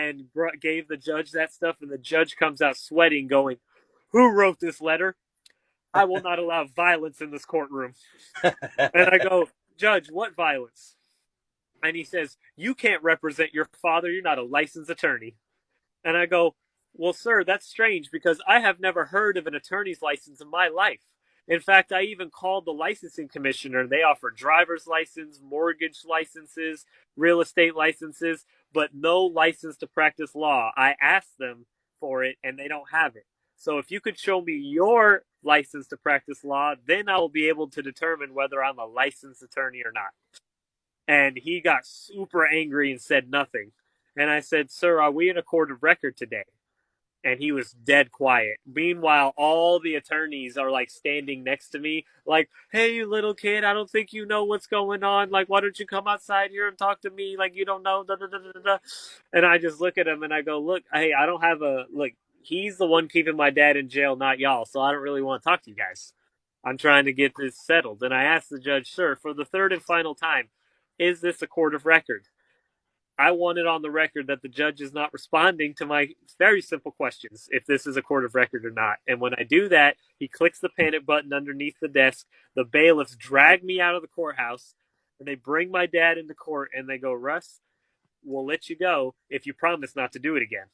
and gave the judge that stuff, and the judge comes out sweating, going, "Who wrote this letter? I will not allow violence in this courtroom." And I go, "Judge, what violence?" And he says, "You can't represent your father. You're not a licensed attorney." And I go, "Well, sir, that's strange because I have never heard of an attorney's license in my life. In fact, I even called the licensing commissioner and they offer driver's license, mortgage licenses, real estate licenses, but no license to practice law. I asked them for it and they don't have it. So if you could show me your license to practice law, then I will be able to determine whether I'm a licensed attorney or not." And he got super angry and said nothing. And I said, "Sir, are we in a court of record today?" And he was dead quiet. Meanwhile, all the attorneys are like standing next to me, like, "Hey, you little kid, I don't think you know what's going on. Like, why don't you come outside here and talk to me? Like, you don't know." Da, da, da, da, da. And I just look at him and I go, "Look, hey, I don't have a look. He's the one keeping my dad in jail, not y'all. So I don't really want to talk to you guys. I'm trying to get this settled." And I asked the judge, "Sir, for the third and final time, is this a court of record?" I want it on the record that the judge is not responding to my very simple questions, if this is a court of record or not. And when I do that, he clicks the panic button underneath the desk. The bailiffs drag me out of the courthouse, and they bring my dad into court, and they go, "Russ, we'll let you go if you promise not to do it again."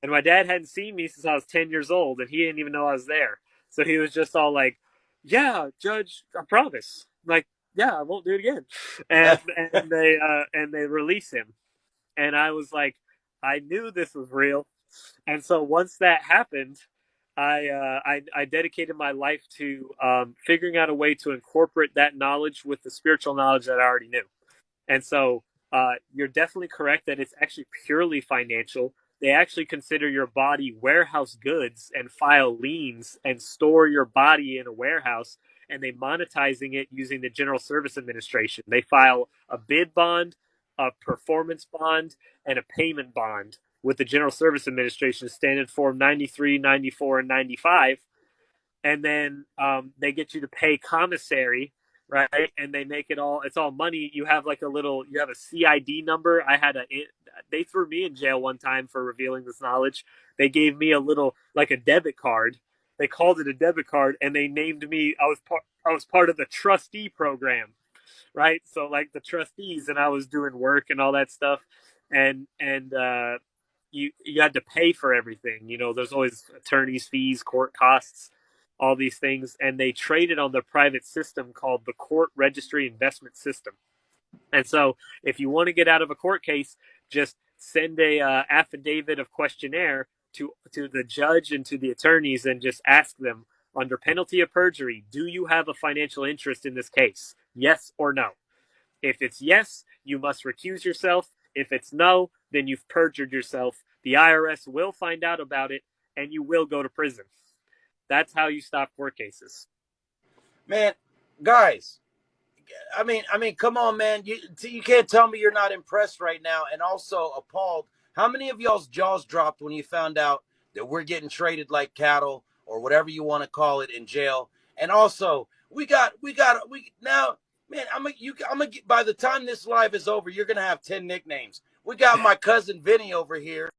And my dad hadn't seen me since I was 10 years old, and he didn't even know I was there. So he was just all like, "Yeah, Judge, I promise." I'm like, "Yeah, I won't do it again." And they release him. And I was like, I knew this was real. And so once that happened, I dedicated my life to figuring out a way to incorporate that knowledge with the spiritual knowledge that I already knew. And so you're definitely correct that it's actually purely financial. They actually consider your body warehouse goods and file liens and store your body in a warehouse, and they monetizing it using the General Service Administration. They file a bid bond, a performance bond, and a payment bond with the General Service Administration, Standard Form 93, 94, and 95. And then they get you to pay commissary, right? And they make it all, it's all money. You have like you have a CID number. They threw me in jail one time for revealing this knowledge. They gave me a little, like a debit card. They called it a debit card and they named me, I was part of the trustee program, right? So like the trustees, and I was doing work and all that stuff. And you had to pay for everything. You know, there's always attorneys' fees, court costs, all these things, and they traded on the private system called the Court Registry Investment System. And so, if you want to get out of a court case, just send a affidavit of questionnaire to the judge and to the attorneys, and just ask them under penalty of perjury, do you have a financial interest in this case? Yes or no. If it's yes, you must recuse yourself. If it's no, then you've perjured yourself. The IRS will find out about it, and you will go to prison. That's how you stop court cases. Man, guys, come on, man. You can't tell me you're not impressed right now and also appalled. How many of y'all's jaws dropped when you found out that we're getting traded like cattle or whatever you want to call it in jail? And also, we now, man. I'm gonna by the time this live is over, you're gonna have 10 nicknames. We got my cousin Vinny over here.